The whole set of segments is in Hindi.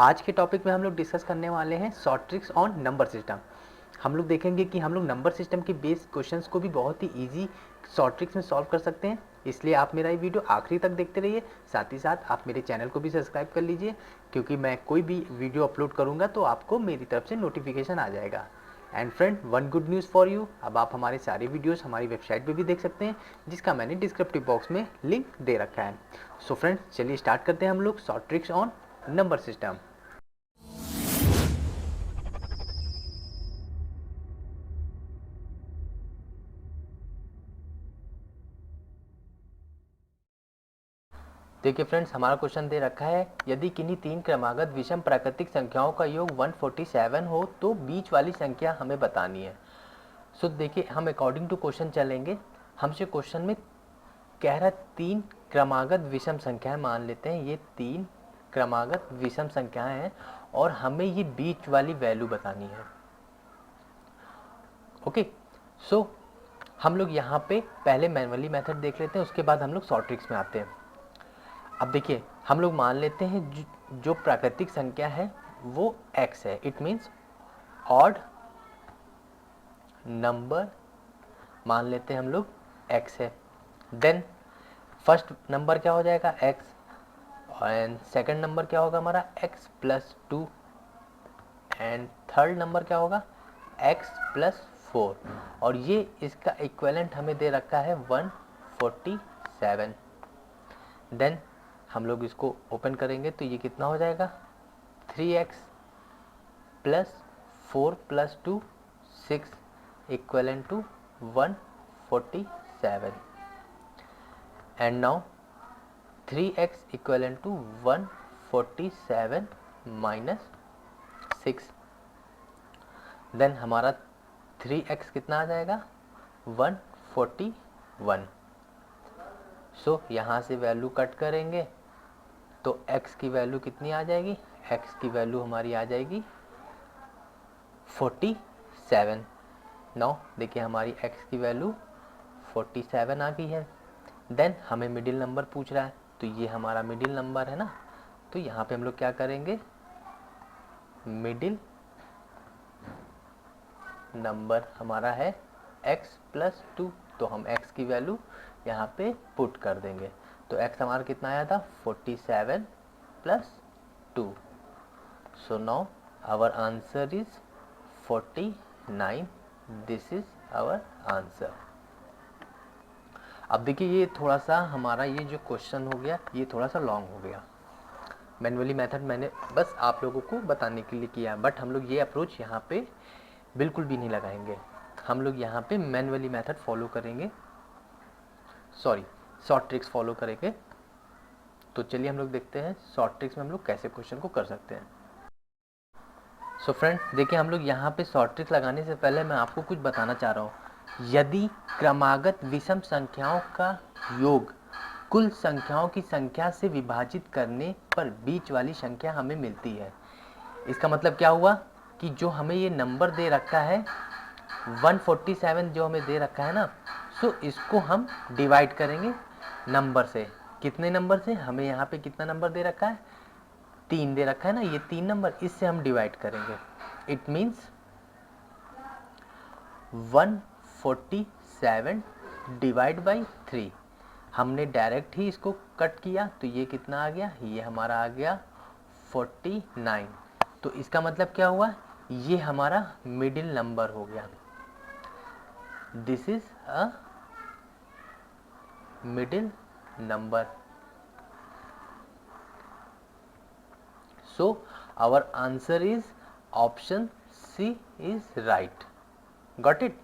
आज के टॉपिक में हम लोग डिस्कस करने वाले हैं short tricks on number system. हम लोग देखेंगे कि हम लोग नंबर सिस्टम के बेस क्वेश्चंस को भी बहुत ही इजी शॉर्ट ट्रिक्स में सॉल्व कर सकते हैं। इसलिए आप मेरा ये वीडियो आखिरी तक देखते रहिए। साथ ही साथ आप मेरे चैनल को भी सब्सक्राइब कर लीजिए, क्योंकि मैं कोई भी वीडियो अपलोड करूँगा तो आपको मेरी तरफ से नोटिफिकेशन आ जाएगा। And friend, one good news for you, अब आप हमारे सारे वीडियोस हमारी वेबसाइट पे भी देख सकते हैं, जिसका मैंने डिस्क्रिप्टिव बॉक्स में लिंक दे रखा है। सो फ्रेंड, चलिए स्टार्ट करते हैं हम लोग short tricks on number system. देखिए फ्रेंड्स, हमारा क्वेश्चन दे रखा है, यदि किन्हीं तीन क्रमागत विषम प्राकृतिक संख्याओं का योग 147 हो तो बीच वाली संख्या हमें बतानी है। सो देखिए, हम अकॉर्डिंग टू क्वेश्चन चलेंगे। हमसे क्वेश्चन में कह रहा है तीन क्रमागत विषम संख्याएं, मान लेते हैं ये तीन क्रमागत विषम संख्याएं हैं और हमें ये बीच वाली वैल्यू बतानी है। ओके, सो हम लोग यहाँ पे पहले मैनुअली मेथड देख लेते हैं, उसके बाद हम लोग शॉर्ट ट्रिक्स में आते हैं। अब देखिए, हम लोग मान लेते हैं जो प्राकृतिक संख्या है वो x है। इट मीन्स ऑड नंबर मान लेते हैं हम लोग x है। देन फर्स्ट नंबर क्या हो जाएगा x, एंड सेकंड नंबर क्या होगा हमारा x plus 2, and third number क्या होगा x प्लस 4, और ये इसका इक्विवेलेंट हमें दे रखा है 147। देन हम लोग इसको ओपन करेंगे तो ये कितना हो जाएगा 3x plus 4 plus 2 6 equivalent to 147, and now 3x equivalent to 147 minus 6। Then हमारा 3x कितना आ जाएगा 141। सो यहाँ से वैल्यू कट करेंगे तो x की वैल्यू कितनी आ जाएगी, x की वैल्यू हमारी आ जाएगी 47। नाउ देखिए, हमारी x की वैल्यू 47 आ गई है। देन हमें मिडिल नंबर पूछ रहा है, तो ये हमारा मिडिल नंबर है ना, तो यहाँ पे हम लोग क्या करेंगे, मिडिल नंबर हमारा है x प्लस 2, तो हम x की वैल्यू यहाँ पे पुट कर देंगे। तो x हमारा कितना आया था 47 plus 2। So now our answer is 49। This is our answer. अब देखिए, ये थोड़ा सा हमारा ये जो क्वेश्चन हो गया ये थोड़ा सा लॉन्ग हो गया। मैनुअली मेथड मैंने बस आप लोगों को बताने के लिए किया, बट हम लोग ये अप्रोच यहाँ पे बिल्कुल भी नहीं लगाएंगे। हम लोग यहाँ पे मैनुअली मेथड फॉलो करेंगे, सॉरी शॉर्ट ट्रिक्स फॉलो करेंगे। तो चलिए हम लोग देखते हैं शॉर्ट ट्रिक्स में हम लोग कैसे क्वेश्चन को कर सकते हैं। सो फ्रेंड देखिए, हम लोग यहाँ पे शॉर्ट ट्रिक्स लगाने से पहले मैं आपको कुछ बताना चाह रहा हूँ। यदि क्रमागत विषम संख्याओं का योग कुल संख्याओं की संख्या से विभाजित करने पर बीच वाली संख्या हमें मिलती है, इसका मतलब क्या हुआ कि जो हमें ये नंबर दे रखा है 147 जो हमें दे रखा है ना, सो इसको हम डिवाइड करेंगे नंबर से। कितने नंबर से, हमें यहाँ पे कितना नंबर दे रखा है 3 दे रखा है ना, ये 3 नंबर, इससे हम डिवाइड करेंगे। It means 147 divide by 3। हमने डायरेक्ट ही इसको कट किया तो ये कितना आ गया, ये हमारा आ गया 49। तो इसका मतलब क्या हुआ, ये हमारा मिडिल नंबर हो गया। This is a middle number. So our answer is option C is right. Got it,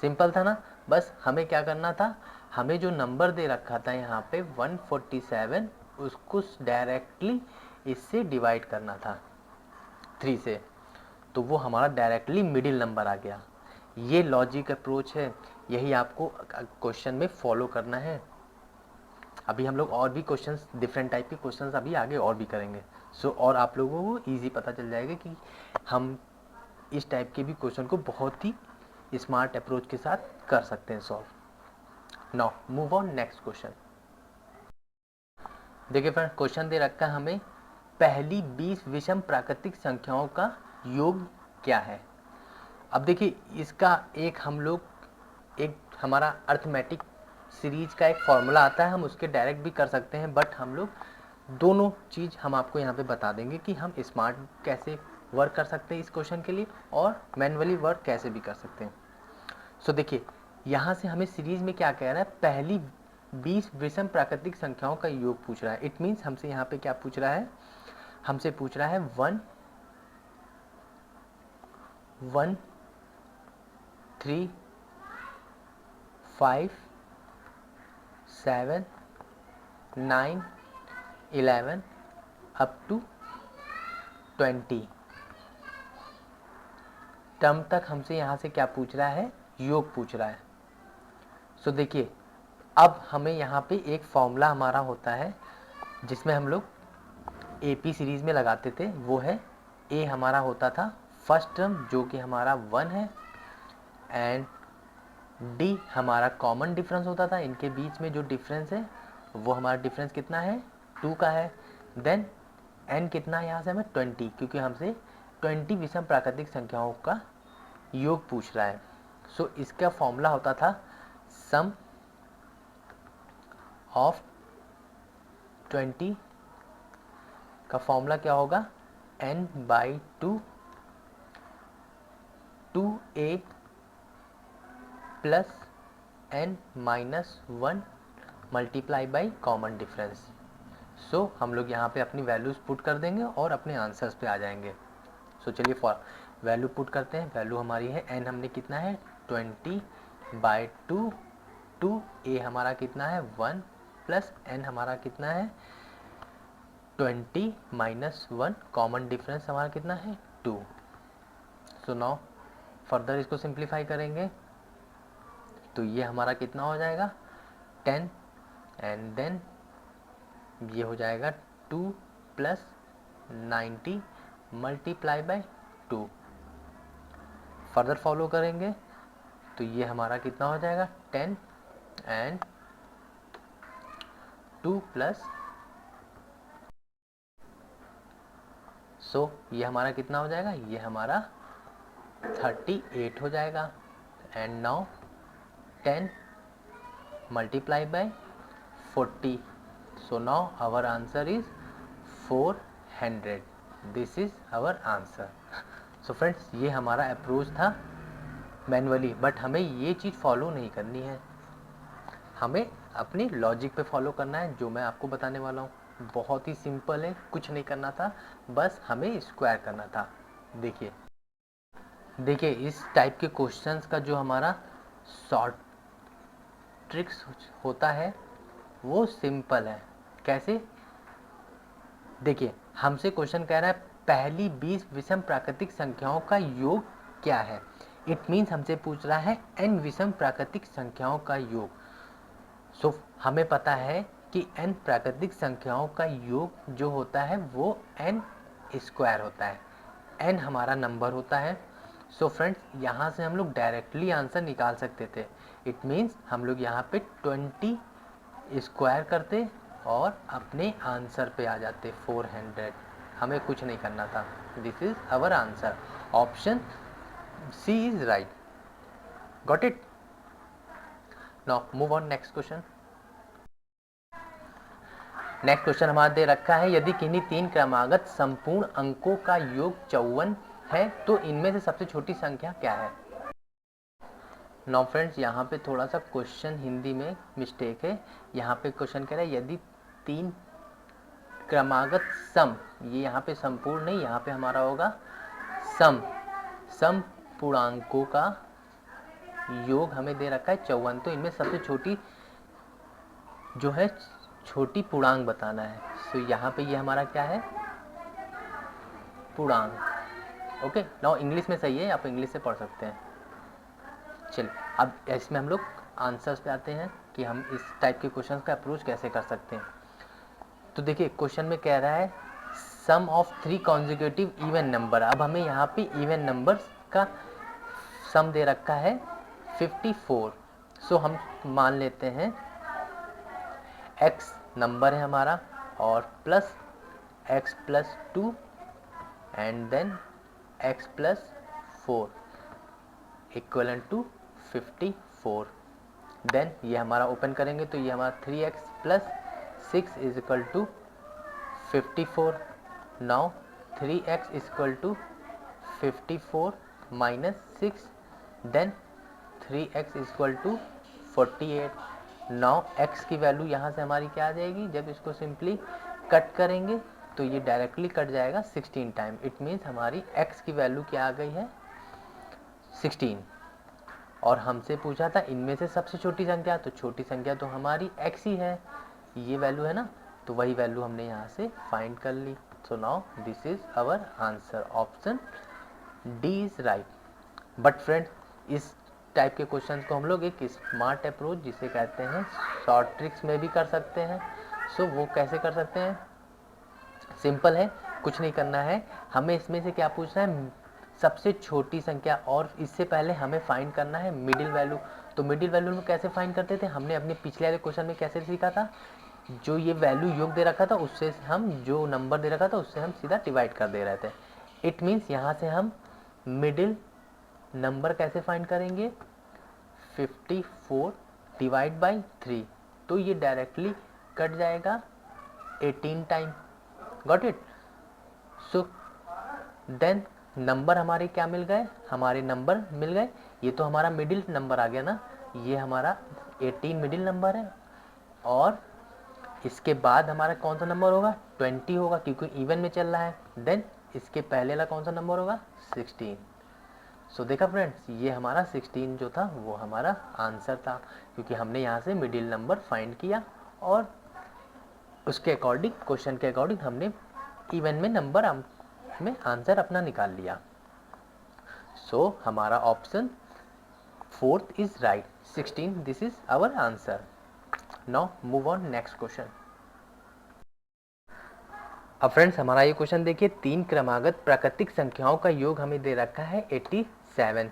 simple था ना। बस हमें क्या करना था, हमें जो नंबर दे रखा था यहाँ पे 147, उसको डायरेक्टली इससे डिवाइड करना था 3 से, तो वो हमारा डायरेक्टली मिडिल नंबर आ गया। ये लॉजिक अप्रोच है, यही आपको क्वेश्चन में फॉलो करना है। अभी हम लोग और भी क्वेश्चंस, डिफरेंट टाइप के क्वेश्चंस अभी आगे और भी करेंगे। सो और आप लोगों को इजी पता चल जाएगा कि हम इस टाइप के भी क्वेश्चन को बहुत ही स्मार्ट अप्रोच के साथ कर सकते हैं solve. Now move on next question. देखिए फ्रेंड, क्वेश्चन दे रखा है हमें पहली 20 विषम प्राकृतिक संख्याओं का योग क्या है। अब देखिए इसका एक हमारा अर्थमेटिक सीरीज का एक फॉर्मूला आता है, हम उसके डायरेक्ट भी कर सकते हैं, बट हम लोग दोनों चीज़ हम आपको यहाँ पे बता देंगे कि हम स्मार्ट कैसे वर्क कर सकते हैं इस क्वेश्चन के लिए और मैनुअली वर्क कैसे भी कर सकते हैं। सो देखिए यहाँ से हमें सीरीज में क्या कह रहा है, पहली 20 विषम प्राकृतिक संख्याओं का योग पूछ रहा है। इट मीन्स हमसे यहाँ पे क्या पूछ रहा है, हमसे पूछ रहा है 1 1 3 5 7 9 11 अप टू 20 टर्म तक हमसे यहाँ से क्या पूछ रहा है, योग पूछ रहा है। सो देखिए अब हमें यहाँ पे एक फॉर्मूला हमारा होता है जिसमें हम लोग एपी सीरीज में लगाते थे, वो है ए हमारा होता था फर्स्ट टर्म जो कि हमारा 1 है, एंड डी हमारा कॉमन डिफरेंस होता था, इनके बीच में जो डिफरेंस है वो हमारा डिफरेंस कितना है 2 का है। देन एन कितना है यहाँ से हमें 20, क्योंकि हमसे 20 विषम प्राकृतिक संख्याओं का योग पूछ रहा है। सो इसका फॉर्मूला होता था सम ऑफ 20 का फॉर्मूला क्या होगा, n/2 2a plus n-1 multiply by common difference. So हम लोग यहाँ पे अपनी वैल्यूज पुट कर देंगे और अपने आंसर्स पे आ जाएंगे। सो चलिए फॉर वैल्यू पुट करते हैं। वैल्यू हमारी है n हमने कितना है 20/2, 2a हमारा कितना है 1 प्लस n हमारा कितना है 20 माइनस 1, कॉमन डिफरेंस हमारा कितना है 2। सो नाउ फर्दर इसको सिंप्लीफाई करेंगे तो ये हमारा कितना हो जाएगा 10, एंड देन ये हो जाएगा 2 plus 90 multiply by 2। Further follow करेंगे तो ये हमारा कितना हो जाएगा 10 एंड 2 प्लस, सो ये हमारा कितना हो जाएगा, ये हमारा 38 हो जाएगा। And now 10 multiply by 40, so now our answer is 400। This is our answer. So friends ये हमारा अप्रोच था मैनुअली, बट हमें ये चीज़ फॉलो नहीं करनी है, हमें अपनी लॉजिक पे फॉलो करना है जो मैं आपको बताने वाला हूँ। बहुत ही सिंपल है, कुछ नहीं करना था, बस हमें स्क्वायर करना था। देखिए इस टाइप के क्वेश्चंस का जो हमारा शॉर्ट ट्रिक्स होता है वो सिंपल है। कैसे, देखिए हमसे क्वेश्चन कह रहा है पहली 20 विषम प्राकृतिक संख्याओं का योग क्या है। इट मीन्स हमसे पूछ रहा है n विषम प्राकृतिक संख्याओं का योग। सो हमें पता है कि n प्राकृतिक संख्याओं का योग जो होता है वो n स्क्वायर होता है, n हमारा नंबर होता है। सो फ्रेंड्स यहाँ से हम लोग डायरेक्टली आंसर निकाल सकते थे। इट मीन्स हम लोग यहाँ पे 20 स्क्वायर करते और अपने आंसर पे आ जाते 400। हमें कुछ नहीं करना था। This is our answer, option C is right. Got it. Now move on next question. Next question हमारा दे रखा है यदि किन्हीं 3 क्रमागत संपूर्ण अंकों का योग 54 है तो इनमें से सबसे छोटी संख्या क्या है। नाउ फ्रेंड्स यहाँ पे थोड़ा सा क्वेश्चन हिंदी में मिस्टेक है। यहाँ पे क्वेश्चन कह रहा है यदि 3 क्रमागत सम, ये यहाँ पे संपूर्ण नहीं, यहाँ पे हमारा होगा सम पूर्णांकों का योग हमें दे रखा है 54, तो इनमें सबसे छोटी जो है छोटी पूर्णांक बताना है। तो यहाँ पे ये हमारा क्या है पूर्णांक। ओके, नाउ इंग्लिश में सही है, आप इंग्लिश से पढ़ सकते हैं। चलिए अब इसमें हम लोग आंसर्स पे आते हैं कि हम इस टाइप के क्वेश्चंस का अप्रोच कैसे कर सकते हैं। तो देखिए क्वेश्चन में कह रहा है सम ऑफ 3 कॉन्जिक्यूटिव इवन नंबर। अब हमें यहाँ पे इवन नंबर्स का सम दे रखा है 54। सो हम मान लेते हैं x नंबर है हमारा और plus x plus 2 and then x plus 4 equal to 54। Then ये हमारा ओपन करेंगे तो ये हमारा 3x plus 6 is equal to 54। Now 3x is equal to 54 minus 6, then 3x is equal to 48। Now x की वैल्यू यहाँ से हमारी क्या आ जाएगी, जब इसको सिंपली कट करेंगे तो ये डायरेक्टली कट जाएगा 16 टाइम। इट मीन्स हमारी x की वैल्यू क्या आ गई है 16। और हमसे पूछा था इनमें से सबसे छोटी संख्या, तो छोटी संख्या तो हमारी x ही है, ये वैल्यू है ना, तो वही वैल्यू हमने यहाँ से फाइंड कर ली। So now this is our answer, option D is right. But friend इस टाइप के क्वेश्चन को हम लोग एक स्मार्ट अप्रोच जिसे कहते हैं शॉर्ट ट्रिक्स में भी कर सकते हैं। सो वो कैसे कर सकते हैं, सिंपल है, कुछ नहीं करना है, हमें इसमें से क्या पूछना है सबसे छोटी संख्या, और इससे पहले हमें फाइंड करना है मिडिल वैल्यू। तो मिडिल वैल्यू में कैसे फाइंड करते थे, हमने अपने पिछले वाले क्वेश्चन में कैसे सीखा था, जो ये वैल्यू योग दे रखा था उससे हम जो नंबर दे रखा था उससे हम सीधा डिवाइड कर दे रहे थे। इट मीन्स यहाँ से हम मिडिल नंबर कैसे फाइंड करेंगे, 54 डिवाइड बाई 3, तो ये डायरेक्टली कट जाएगा 18 time. Got it. So then number हमारे क्या मिल गए, हमारे नंबर मिल गए, ये तो हमारा मिडिल नंबर आ गया ना, ये हमारा 18 मिडिल नंबर है, और इसके बाद हमारा कौन सा नंबर होगा 20 होगा क्योंकि इवन में चल रहा है। देन इसके पहले वाला कौन सा नंबर होगा 16। सो देखा फ्रेंड्स, ये हमारा 16 जो था वो हमारा आंसर था, क्योंकि हमने यहाँ से मिडिल नंबर फाइंड किया और उसके अकॉर्डिंग क्वेश्चन के अकॉर्डिंग हमने इवन में नंबर में आंसर अपना निकाल लिया। सो हमारा option 4th is right, 16 this is our answer. Now move on next question. अब फ्रेंड्स हमारा ये क्वेश्चन देखिए, 3 क्रमागत प्राकृतिक संख्याओं का योग हमें दे रखा है 87,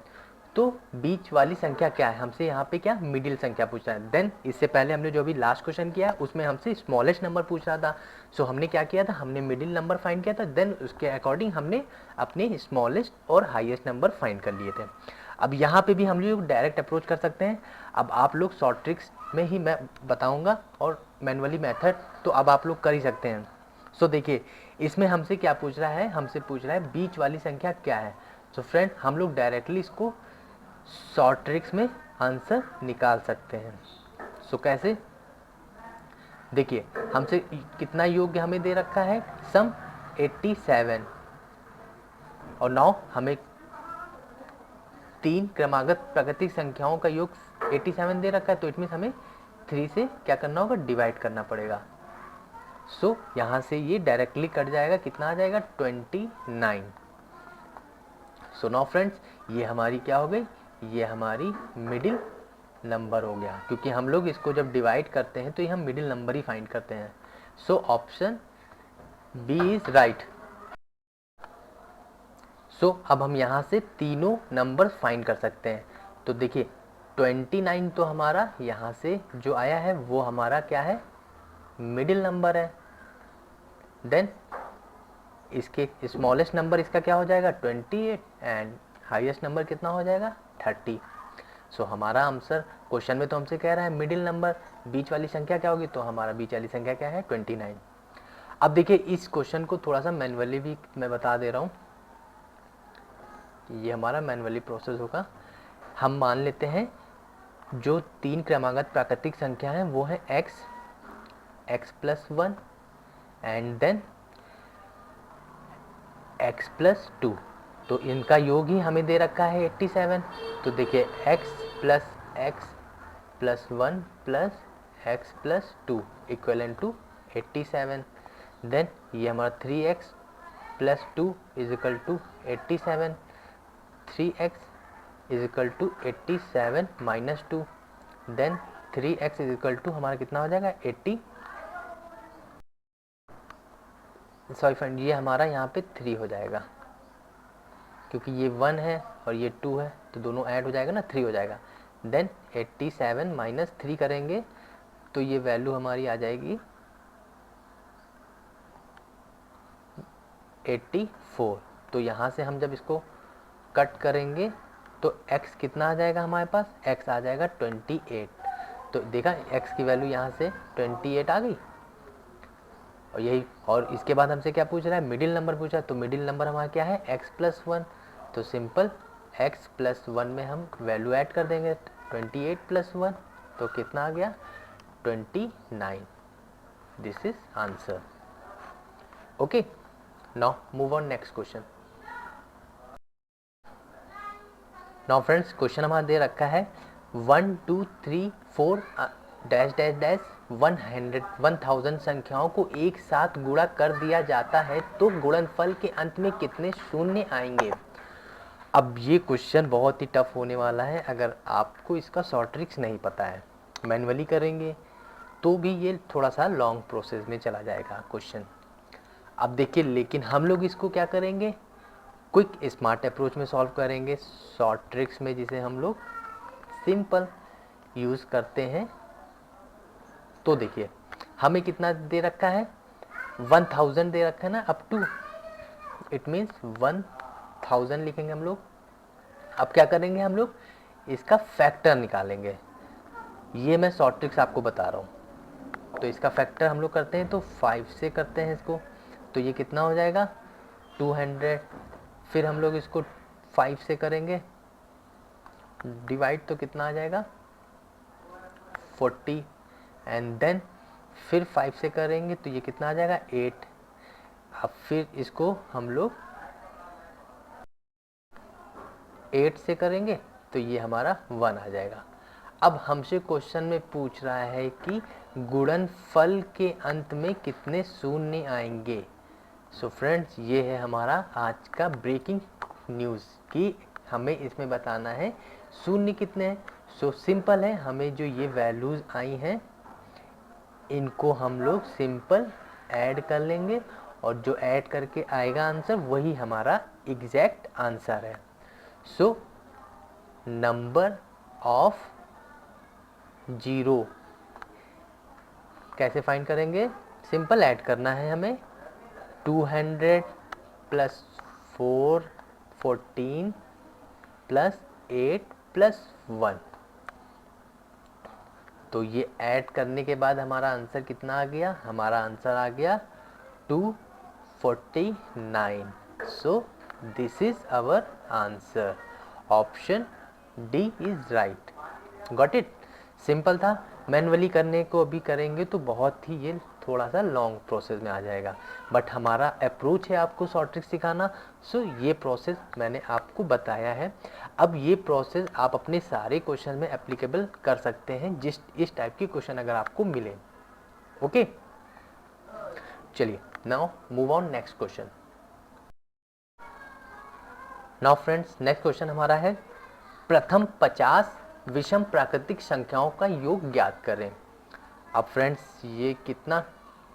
तो बीच वाली संख्या क्या है, हमसे यहाँ पे क्या मिडिल संख्या पूछ रहा है। देन इससे पहले हमने जो अभी लास्ट क्वेश्चन किया उसमें हमसे स्मॉलेस्ट नंबर पूछ रहा था। सो हमने क्या किया था, हमने मिडिल नंबर फाइंड किया था, देन उसके अकॉर्डिंग हमने अपने स्मॉलेस्ट और हाईएस्ट नंबर फाइंड कर लिए थे। अब यहाँ पे भी हम लोग डायरेक्ट अप्रोच कर सकते हैं। अब आप लोग शॉर्ट ट्रिक्स में ही मैं बताऊँगा और मैनुअली मेथड तो अब आप लोग कर ही सकते हैं। सो देखिए इसमें हमसे क्या पूछ रहा है, हमसे पूछ रहा है बीच वाली संख्या क्या है। सो फ्रेंड हम लोग डायरेक्टली इसको शॉर्ट ट्रिक्स में आंसर निकाल सकते हैं। सो कैसे, देखिए हमसे कितना योग हमें दे रखा है सम 87, और नाउ हमें 3 क्रमागत प्राकृतिक संख्याओं का योग 87 दे रखा है, तो इट मीन्स हमें 3 से क्या करना होगा डिवाइड करना पड़ेगा। सो यहाँ से ये डायरेक्टली कट जाएगा, कितना आ जाएगा 29। सो नाउ फ्रेंड्स ये हमारी क्या हो गई, ये हमारी मिडिल नंबर हो गया, क्योंकि हम लोग इसको जब डिवाइड करते हैं तो ये हम मिडिल नंबर ही फाइंड करते हैं। So option B is right. So अब हम यहाँ से तीनों नंबर फाइंड कर सकते हैं। तो देखिए 29 तो हमारा यहाँ से जो आया है वो हमारा क्या है मिडिल नंबर है। देन इसके स्मॉलेस्ट नंबर इसका क्या हो जाएगा 28, एंड हाईएस्ट नंबर कितना हो जाएगा 30। सो हमारा आंसर क्वेश्चन में तो हमसे कह रहा है मिडिल नंबर, बीच वाली संख्या क्या होगी, तो हमारा बीच वाली संख्या क्या है 29। अब देखिए इस क्वेश्चन को थोड़ा सा मैनुअली भी मैं बता दे रहा हूँ, ये हमारा मैनुअली प्रोसेस होगा। हम मान लेते हैं जो 3 क्रमागत प्राकृतिक संख्या है वो है x plus 1 and then x plus 2, तो इनका योग ही हमें दे रखा है 87। तो देखिए x plus 1 plus x plus 2 equal to 87। Then ये हमारा 3x plus 2 is equal to 87, 3x is equal to 87 minus 2, then 3x is equal to हमारा कितना हो जाएगा 80, सॉरी फ्रेंड ये हमारा यहाँ पे 3 हो जाएगा, क्योंकि ये 1 है और ये 2 है तो दोनों ऐड हो जाएगा ना 3 हो जाएगा। देन 87 माइनस 3 करेंगे तो ये वैल्यू हमारी आ जाएगी 84। तो यहाँ से हम जब इसको कट करेंगे तो x कितना आ जाएगा हमारे पास, x आ जाएगा 28। तो देखा x की वैल्यू यहाँ से 28 आ गई। और यही, और इसके बाद हमसे क्या पूछ रहा है, मिडिल नंबर पूछा। तो मिडिल नंबर हमारा क्या है, x+1। तो सिंपल x+1 में हम वैल्यू ऐड कर देंगे, 28+1 तो कितना आ गया, 29। This is answer. Okay, now move on next question. Now friends, question हमारा दे रखा है 1 2 3 4 डैश डैश डैश 1000 संख्याओं को एक साथ गुणा कर दिया जाता है तो गुणनफल के अंत में कितने शून्य आएंगे। अब ये क्वेश्चन बहुत ही टफ होने वाला है। अगर आपको इसका शॉर्ट ट्रिक्स नहीं पता है, मैन्युअली करेंगे तो भी ये थोड़ा सा लॉन्ग प्रोसेस में चला जाएगा क्वेश्चन। अब देखिए, लेकिन हम लोग इसको क्या करेंगे, क्विक स्मार्ट अप्रोच में सॉल्व करेंगे, शॉर्ट ट्रिक्स में जिसे हम लोग सिंपल यूज़ करते हैं। तो देखिए, हमें कितना दे रखा है, 1000 दे रखा है ना, अप टू, इट मीन्स 1000 लिखेंगे हम लोग। अब क्या करेंगे, हम लोग इसका फैक्टर निकालेंगे। ये मैं शॉर्ट ट्रिक्स आपको बता रहा हूँ। तो इसका फैक्टर हम लोग करते हैं तो 5 से करते हैं इसको। तो ये कितना हो जाएगा, 200। फिर हम लोग इसको 5 से करेंगे डिवाइड, तो कितना आ जाएगा, 40। एंड देन फिर 5 से करेंगे तो ये कितना आ जाएगा, 8। अब फिर इसको हम लोग 8 से करेंगे तो ये हमारा 1 आ जाएगा। अब हमसे क्वेश्चन में पूछ रहा है कि गुणनफल के अंत में कितने शून्य आएंगे। सो फ्रेंड्स, ये है हमारा आज का ब्रेकिंग न्यूज़ कि हमें इसमें बताना है शून्य कितने हैं। सो सिंपल है, हमें जो ये वैल्यूज़ आई हैं इनको हम लोग सिंपल ऐड कर लेंगे और जो ऐड करके आएगा आंसर वही हमारा एग्जैक्ट आंसर है। सो नंबर ऑफ जीरो कैसे फाइंड करेंगे, सिंपल ऐड करना है हमें, 200 प्लस 4 14 प्लस 8 प्लस 1। तो ये ऐड करने के बाद हमारा आंसर कितना आ गया, हमारा आंसर आ गया 249। So this is our answer, option D is right. Got it, simple था। मैनुअली करने को अभी करेंगे तो बहुत ही ये थोड़ा सा लॉन्ग प्रोसेस में आ जाएगा, बट हमारा अप्रोच है आपको शॉर्ट ट्रिक सिखाना। सो ये प्रोसेस मैंने आपको बताया है। अब ये प्रोसेस आप अपने सारे क्वेश्चन में एप्लीकेबल कर सकते हैं, जिस इस टाइप की क्वेश्चन अगर आपको मिले। ओके, चलिए now move on next question. Now friends, next question हमारा है प्रथम 50 विषम प्राकृतिक संख्याओं का योग ज्ञात करें। अब फ्रेंड्स, ये कितना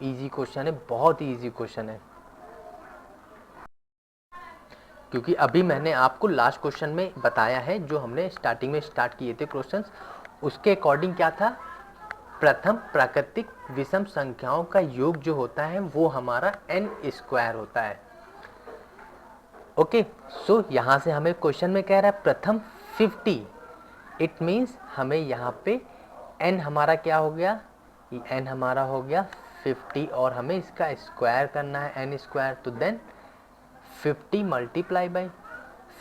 इजी क्वेश्चन है, बहुत ही इजी क्वेश्चन है, क्योंकि अभी मैंने आपको लास्ट क्वेश्चन में बताया है, जो हमने स्टार्टिंग में स्टार्ट किए थे क्वेश्चंस, उसके अकॉर्डिंग क्या था, प्रथम प्राकृतिक विषम संख्याओं का योग जो होता है वो हमारा n² होता है। ओके, सो यहाँ से हमें क्वेश्चन में कह रहा है प्रथम 50, इट मीन्स हमें यहाँ पे n हमारा क्या हो गया, n हमारा हो गया 50 और हमें इसका स्क्वायर करना है n²। तो then 50 multiply by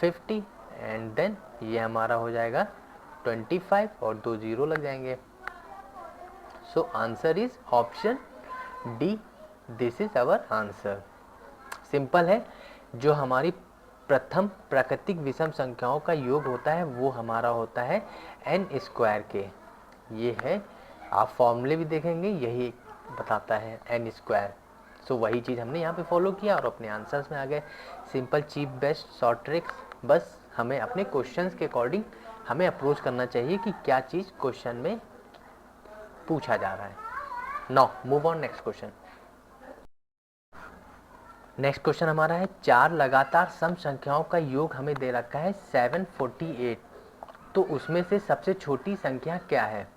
50 and then ये हमारा हो जाएगा 25 और 2 0 लग जाएंगे। So answer is option D, this is our answer. Simple है, जो हमारी प्रथम प्राकृतिक विषम संख्याओं का योग होता है वो हमारा होता है n² के। ये है, आप फॉर्मूले भी देखेंगे यही बताता है n²। सो वही चीज़ हमने यहाँ पे फॉलो किया और अपने आंसर्स में आ गए। Simple, cheap, best, short tricks. बस हमें अपने क्वेश्चंस के अकॉर्डिंग हमें अप्रोच करना चाहिए कि क्या चीज़ क्वेश्चन में पूछा जा रहा है। Now move on next question. Next question हमारा है 4 लगातार सम संख्याओं का योग हमें दे रखा है 748, तो उसमें से सबसे छोटी संख्या क्या है।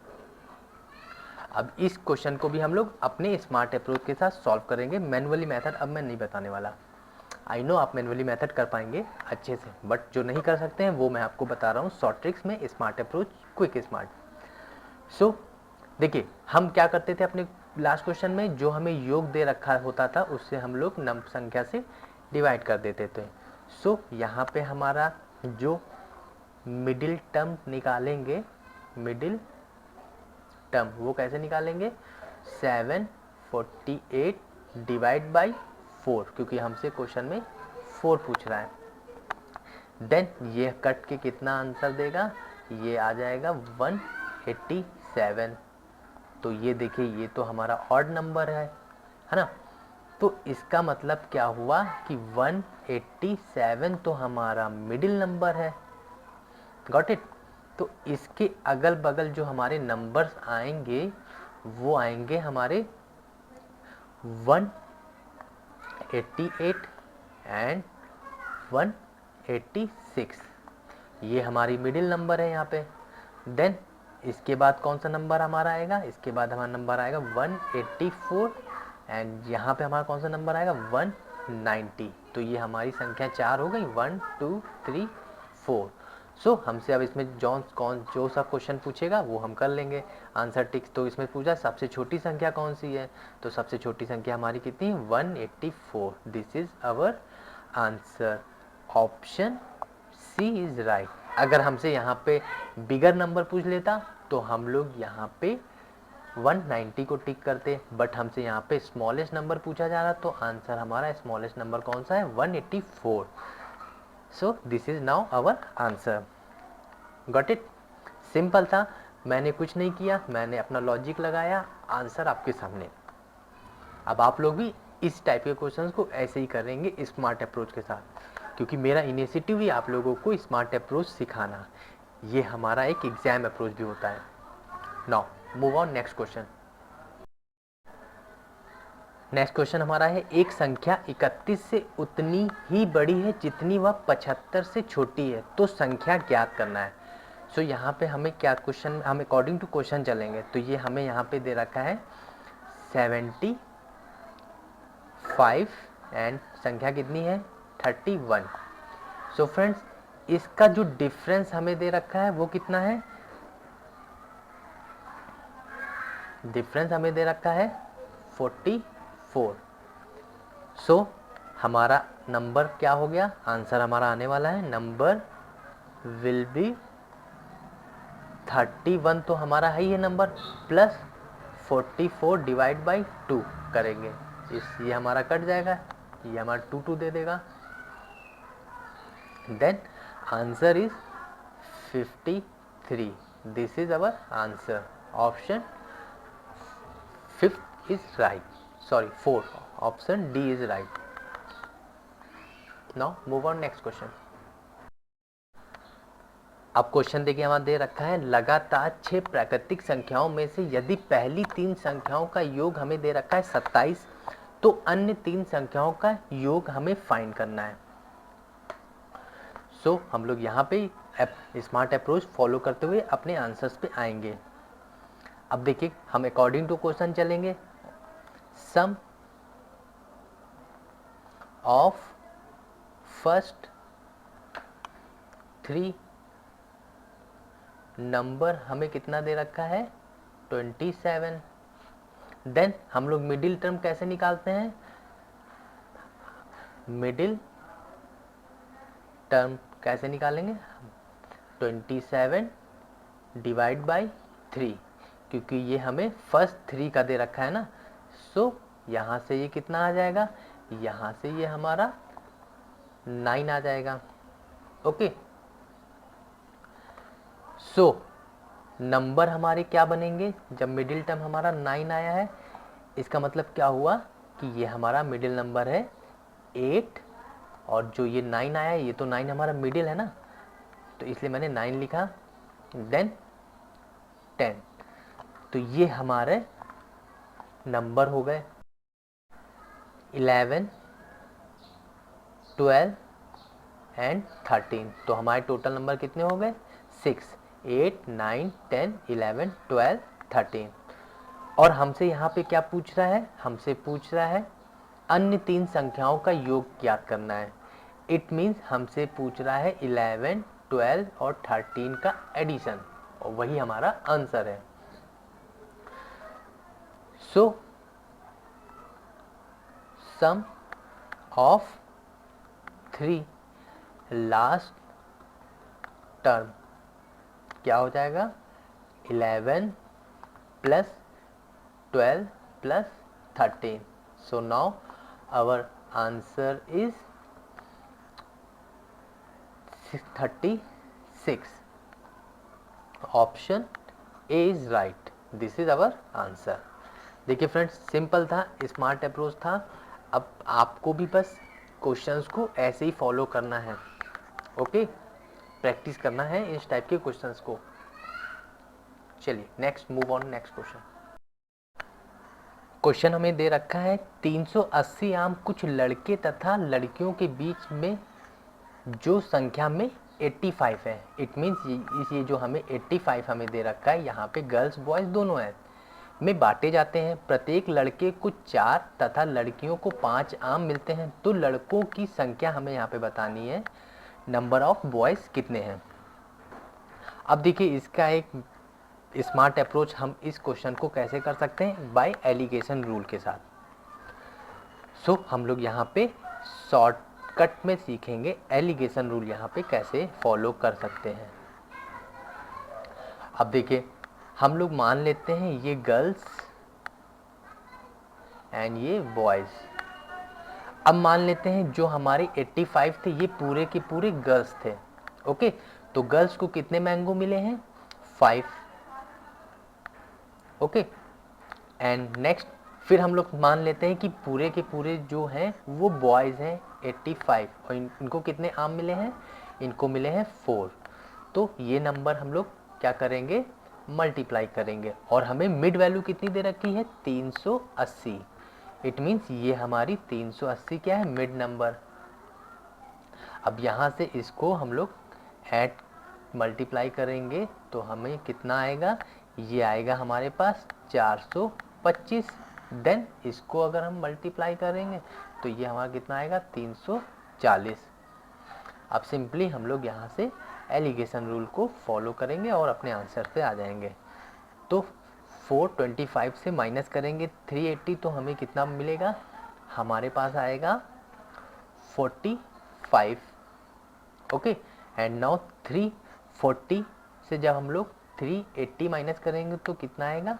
अब इस क्वेश्चन को भी हम लोग अपने स्मार्ट अप्रोच के साथ सॉल्व करेंगे, मैनुअली मेथड अब मैं नहीं बताने वाला। आई नो आप मैनुअली मेथड कर पाएंगे अच्छे से, बट जो नहीं कर सकते हैं वो मैं आपको बता रहा हूँ शॉर्ट ट्रिक्स में, स्मार्ट अप्रोच, क्विक स्मार्ट। सो देखिए हम क्या करते थे अपने लास्ट क्वेश्चन में, जो हमें योग दे रखा होता था उससे हम लोग नंबर संख्या से डिवाइड कर देते थे। सो यहाँ पे हमारा जो मिडिल टर्म निकालेंगे, मिडिल टर्म वो कैसे निकालेंगे, 748 डिवाइड बाई 4, क्योंकि हमसे क्वेश्चन में 4 पूछ रहा है। देन ये कट के कितना आंसर देगा, ये आ जाएगा 187। तो ये देखिए ये तो हमारा ऑड नंबर है ना। तो इसका मतलब क्या हुआ कि 187 तो हमारा मिडिल नंबर है। Got it. तो इसके अगल बगल जो हमारे नंबर्स आएंगे वो आएंगे हमारे 188 एंड 186, ये हमारी मिडिल नंबर है यहाँ पे। देन इसके बाद कौन सा नंबर हमारा आएगा, इसके बाद हमारा नंबर आएगा 184 एंड यहाँ पे हमारा कौन सा नंबर आएगा 190। तो ये हमारी संख्या 4 हो गई, 1 2 3 4। सो हमसे अब इसमें जो सा क्वेश्चन पूछेगा वो हम कर लेंगे आंसर टिक्स। तो इसमें पूछा सबसे छोटी संख्या कौन सी है, तो सबसे छोटी संख्या हमारी कितनी है 184। This is our answer, option C is right. अगर हमसे यहाँ पे बिगर नंबर पूछ लेता तो हम लोग यहाँ पे 190 को टिक करते, बट हमसे यहाँ पे स्मॉलेस्ट नंबर पूछा जा रहा तो आंसर हमारा स्मॉलेस्ट नंबर कौन सा है 184। So this is now our answer. Got it. Simple था, मैंने कुछ नहीं किया, मैंने अपना लॉजिक लगाया, आंसर आपके सामने। अब आप लोग भी इस टाइप के क्वेश्चंस को ऐसे ही करेंगे स्मार्ट अप्रोच के साथ, क्योंकि मेरा इनिशिएटिव ही आप लोगों को स्मार्ट अप्रोच सिखाना। ये हमारा एक एग्जाम अप्रोच भी होता है। Now move on next question. Next question हमारा है, एक संख्या 31 से उतनी ही बड़ी है जितनी वह 75 से छोटी है, तो संख्या ज्ञात करना है। सो यहाँ पे हमें क्या क्वेश्चन, हम अकॉर्डिंग टू क्वेश्चन चलेंगे। तो ये हमें यहाँ पे दे रखा है 75 एंड संख्या कितनी है 31। सो फ्रेंड्स इसका जो डिफरेंस हमें दे रखा है वो कितना है, डिफरेंस हमें दे रखा है 44। सो हमारा नंबर क्या हो गया, आंसर हमारा आने वाला है नंबर विल बी 31, तो हमारा है ये नंबर, प्लस 44 डिवाइड बाई 2 करेंगे, ये हमारा कट जाएगा, ये हमारा 2 दे देगा। Then answer is 53। This is our answer, option 5 is right, sorry 4, option D is right. Now move on next question. अब क्वेश्चन देखिए हमारा दे रखा है, लगातार 6 प्राकृतिक संख्याओं में से यदि पहली 3 संख्याओं का योग हमें दे रखा है 27, तो अन्य 3 संख्याओं का योग हमें फाइंड करना है। सो हम लोग यहाँ पे स्मार्ट अप्रोच फॉलो करते हुए अपने आंसर्स पे आएंगे। अब देखिए हम अकॉर्डिंग टू क्वेश्चन चलेंगे। सम ऑफ फर्स्ट 3 नंबर हमें कितना दे रखा है 27। देन हम लोग मिडिल टर्म कैसे निकालते हैं, मिडिल टर्म कैसे निकालेंगे 27 डिवाइड बाई 3, क्योंकि ये हमें फर्स्ट 3 का दे रखा है ना। सो यहाँ से ये कितना आ जाएगा, यहाँ से ये हमारा 9 आ जाएगा। ओके, सो नंबर हमारे क्या बनेंगे, जब मिडिल टर्म हमारा 9 आया है, इसका मतलब क्या हुआ कि ये हमारा मिडिल नंबर है 8, और जो ये 9 आया है ये तो 9 हमारा मिडिल है ना, तो इसलिए मैंने 9 लिखा। देन 10, तो ये हमारे नंबर हो गए 11, 12 एंड 13। तो हमारे टोटल नंबर कितने हो गए 6, 8, 9, 10, 11, 12, 13। और हमसे यहाँ पे क्या पूछ रहा है, हमसे पूछ रहा है अन्य 3 संख्याओं का योग ज्ञात करना है। इट मीन्स हमसे पूछ रहा है 11, 12 और 13 का एडिशन, और वही हमारा आंसर है। सो सम ऑफ 3 लास्ट टर्म क्या हो जाएगा? 11 plus 12 plus 13. So now our answer is 36. Option A is right. This is our answer. देखिए फ्रेंड्स, सिंपल था, स्मार्ट अप्रोच था। अब आपको भी बस क्वेश्चंस को ऐसे ही फॉलो करना है, ओके, प्रैक्टिस करना है इस टाइप के क्वेश्चंस को। चलिए next, move on next question. Question हमें दे रखा है 380 आम कुछ लड़के तथा लड़कियों के बीच में जो संख्या में 85 है। इट मीन्स ये जो हमें 85 हमें दे रखा है, यहाँ पे गर्ल्स बॉयज़ दोनों हैं, में बांटे जाते हैं। प्रत्येक लड़के को 4 तथा लड़कियों को 5 आम मिलते हैं। तो लड़कों की संख्या हमें यहाँ पे बतानी है, नंबर ऑफ बॉयज़ कितने हैं। अब देखिए इसका एक स्मार्ट अप्रोच हम इस क्वेश्चन को कैसे कर सकते हैं, बाय एलिगेशन रूल के साथ। सो हम लोग यहाँ पे शॉर्टकट में सीखेंगे एलिगेशन रूल यहाँ पे कैसे फॉलो कर सकते हैं। अब देखिए हम लोग मान लेते हैं ये गर्ल्स एंड ये बॉयज़। अब मान लेते हैं जो हमारे 85 थे ये पूरे के पूरे गर्ल्स थे, ओके। तो गर्ल्स को कितने मैंगो मिले हैं? 5, ओके। एंड नेक्स्ट फिर हम लोग मान लेते हैं कि पूरे के पूरे जो हैं वो बॉयज़ हैं 85, और इनको कितने आम मिले हैं? इनको मिले हैं 4। तो ये नंबर हम लोग क्या करेंगे? मल्टीप्लाई करेंगे, और हमें मिड वैल्यू कितनी दे रखी है? 380। इट मीन्स ये हमारी 380 क्या है? Mid number. अब यहाँ से इसको हम लोग ऐड मल्टीप्लाई करेंगे तो हमें कितना आएगा? ये आएगा हमारे पास 425। देन इसको अगर हम मल्टीप्लाई करेंगे तो ये हमारा कितना आएगा? 340। अब सिंपली हम लोग यहाँ से एलिगेशन रूल को फॉलो करेंगे और अपने आंसर पे आ जाएंगे। तो 425 से माइनस करेंगे 380, तो हमें कितना मिलेगा? हमारे पास आएगा 45, ओके। एंड नाउ 340 से जब हम लोग 380 माइनस करेंगे तो कितना आएगा?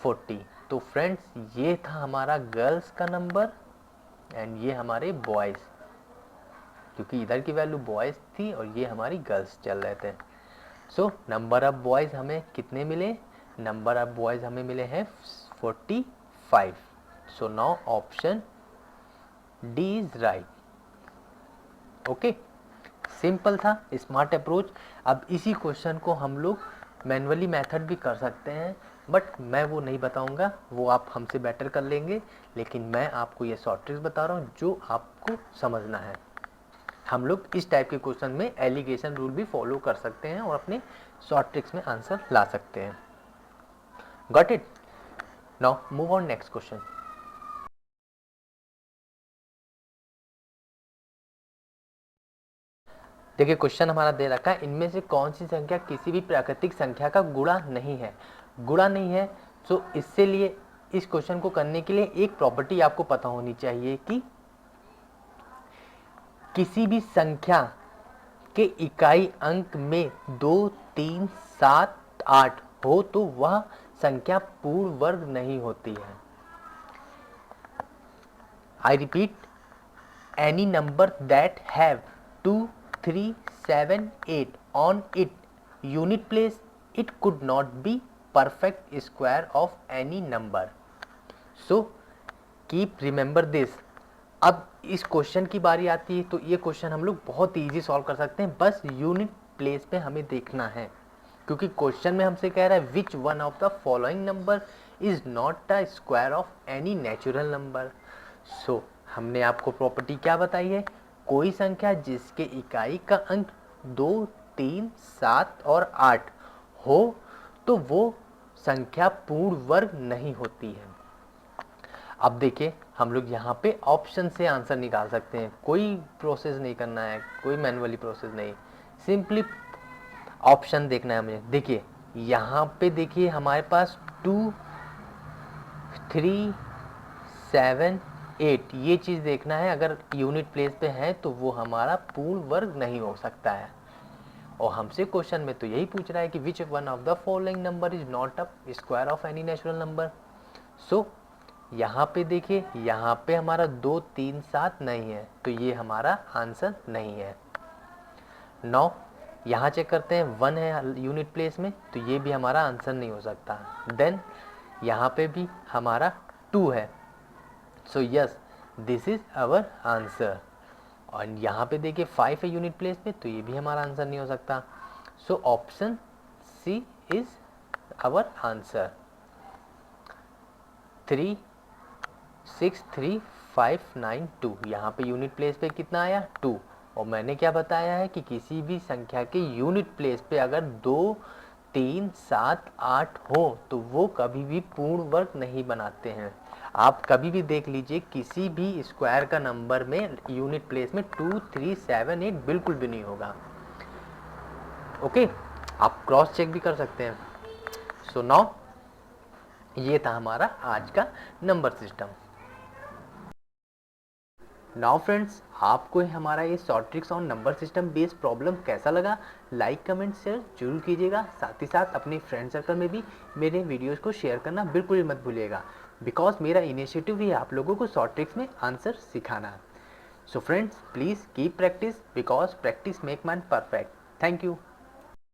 40। तो फ्रेंड्स ये था हमारा गर्ल्स का नंबर एंड ये हमारे बॉयज़, क्योंकि इधर की वैल्यू बॉयज़ थी और ये हमारी गर्ल्स चल रहे थे। सो नंबर ऑफ बॉयज़ हमें कितने मिले? नंबर ऑफ बॉयज़ हमें मिले हैं 45। So now option D is right, okay. Simple था, स्मार्ट अप्रोच। अब इसी क्वेश्चन को हम लोग मैन्युअली मेथड भी कर सकते हैं, बट मैं वो नहीं बताऊंगा, वो आप हमसे बेटर कर लेंगे। लेकिन मैं आपको ये शॉर्ट ट्रिक्स बता रहा हूँ जो आपको समझना है। हम लोग इस टाइप के क्वेश्चन में एलिगेशन रूल भी फॉलो कर सकते हैं और अपने शॉर्ट ट्रिक्स में आंसर ला सकते हैं। Got it? Now move on next question. देखिए क्वेश्चन हमारा दे रखा है, इनमें से कौन सी संख्या किसी भी प्राकृतिक संख्या का गुणा नहीं है? गुणा नहीं है, तो इससे लिए इस क्वेश्चन को करने के लिए एक प्रॉपर्टी आपको पता होनी चाहिए कि किसी भी संख्या के इकाई अंक में 2, 3, 7, 8 हो तो वह संख्या पूर्ण वर्ग नहीं होती है। I repeat, any number that have 2, 3, 7, 8 on its unit place, it could not be perfect square of any number. So keep remember this. अब इस क्वेश्चन की बारी आती है तो ये क्वेश्चन हम लोग बहुत इजी सॉल्व कर सकते हैं, बस यूनिट प्लेस पे हमें देखना है, क्योंकि क्वेश्चन में हमसे कह रहा है which one of the following number is not the square of any natural number. So हमने आपको प्रॉपर्टी क्या बताई है? कोई संख्या जिसके इकाई का अंक 2, 3, 7 और 8 हो तो वो संख्या पूर्ण वर्ग नहीं होती है। अब देखिए हम लोग यहाँ पे ऑप्शन से आंसर निकाल सकते हैं, कोई प्रोसेस नहीं करना है, कोई मैनुअली प्रोसेस नहीं, सिंपली ऑप्शन देखना है मुझे। देखिए यहाँ पे देखिए हमारे पास 2 3 7 8 ये चीज़ देखना है। अगर यूनिट प्लेस पे है तो वो हमारा पूर्ण वर्ग नहीं हो सकता है। और हमसे क्वेश्चन में तो यही पूछ रहा है कि which one of the following number is not a square of any natural number. So यहाँ पे देखिए, यहाँ पे हमारा 2 3 7 नहीं है, तो ये हमारा आंसर नहीं है। 9 यहाँ चेक करते हैं, 1 है यूनिट प्लेस में, तो ये भी हमारा आंसर नहीं हो सकता। देन यहाँ पे भी हमारा 2 है, so yes this is our answer. और यहाँ पे देखिए 5 है यूनिट प्लेस में, तो ये भी हमारा आंसर नहीं हो सकता। So option C is our answer. 3 6 3 5 9 2 यहाँ पे यूनिट प्लेस पे कितना आया 2। और मैंने क्या बताया है कि किसी भी संख्या के यूनिट प्लेस पे अगर 2 3 7 8 हो तो वो कभी भी पूर्ण वर्ग नहीं बनाते हैं। आप कभी भी देख लीजिए, किसी भी स्क्वायर का नंबर में यूनिट प्लेस में 2 3 7 8 बिल्कुल भी नहीं होगा। ओके, आप क्रॉस चेक भी कर सकते हैं। सो नाउ ये था हमारा आज का नंबर सिस्टम। नाउ फ्रेंड्स, आपको हमारा ये short tricks on number system based problem कैसा लगा, लाइक कमेंट शेयर जरूर कीजिएगा। साथ ही साथ अपने फ्रेंड सर्कल में भी मेरे वीडियोस को शेयर करना बिल्कुल ही मत भूलिएगा, बिकॉज मेरा इनिशिएटिव ही आप लोगों को शॉर्ट ट्रिक्स में आंसर सिखाना। So friends, please keep practice, because practice make man perfect. Thank you.